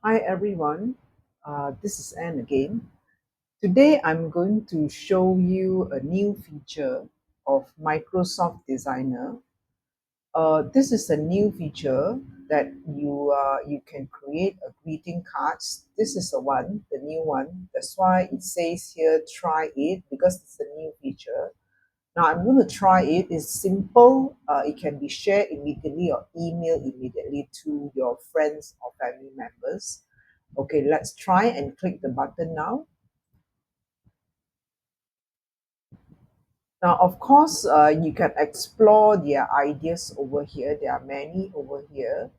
Hi everyone, this is Anne again. Today I'm going to show you a new feature of Microsoft Designer. This is a new feature that you can create a greeting cards. This is the new one. That's why it says here try it because it's a new feature. Now I'm going to try it. It's simple. It can be shared immediately or emailed immediately to your friends or family members. Okay, let's try and click the button now. Now, of course, you can explore their ideas over here. There are many over here.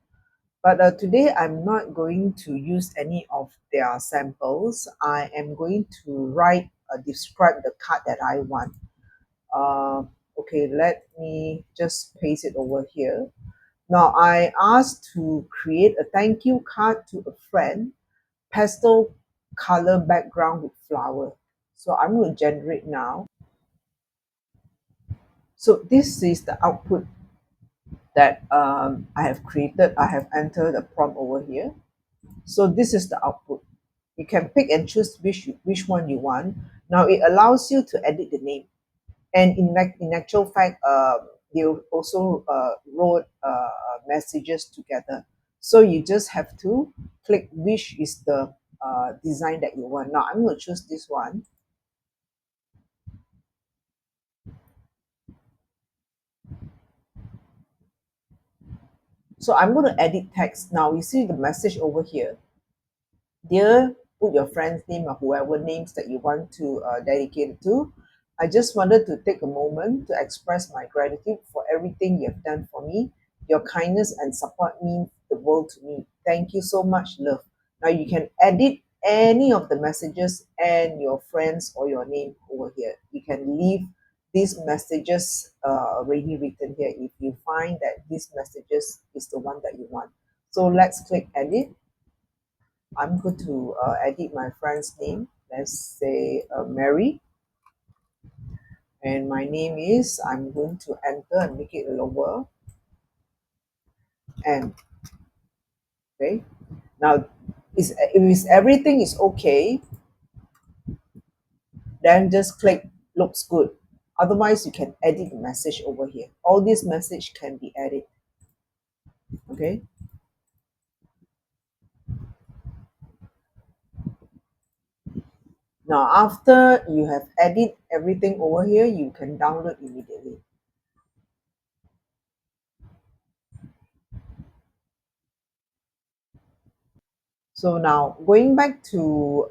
But today, I'm not going to use any of their samples. I am going to describe the card that I want. Uh, okay, let me just paste it over here. Now, I asked to create a thank you card to a friend, pastel color background with flower. So I'm going to generate now. So this is the output that I have created. I have entered the prompt over here. So this is the output. You can pick and choose which one you want. Now it allows you to edit the name. And in actual fact, they also wrote messages together. So you just have to click which is the design that you want. Now I'm going to choose this one. So I'm going to edit text. Now you see the message over here. Dear, put your friend's name or whoever names that you want to dedicate it to. I just wanted to take a moment to express my gratitude for everything you have done for me. Your kindness and support mean the world to me. Thank you so much, love. Now you can edit any of the messages and your friends or your name over here. You can leave these messages already written here if you find that these messages is the one that you want. So let's click edit. I'm going to edit my friend's name. Let's say Mary. And my name is, I'm going to enter and make it lower. And okay. Now, if everything is okay, then just click looks good. Otherwise, you can edit the message over here. All this message can be added. Okay. Now, after you have added everything over here, you can download immediately. So now going back to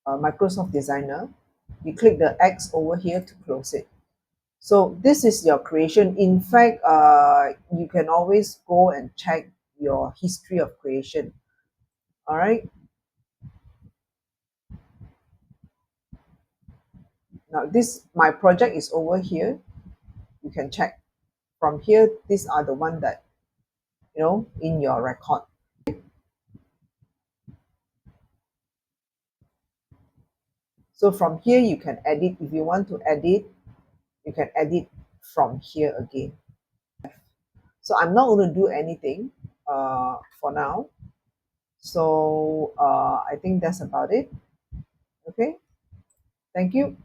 Microsoft Designer, you click the X over here to close it. So this is your creation. In fact, you can always go and check your history of creation. All right. Now my project is over here. You can check from here. These are the one that in your record. So from here you can edit. If you want to edit, you can edit from here again. So I'm not going to do anything for now. So I think that's about it. Okay. Thank you.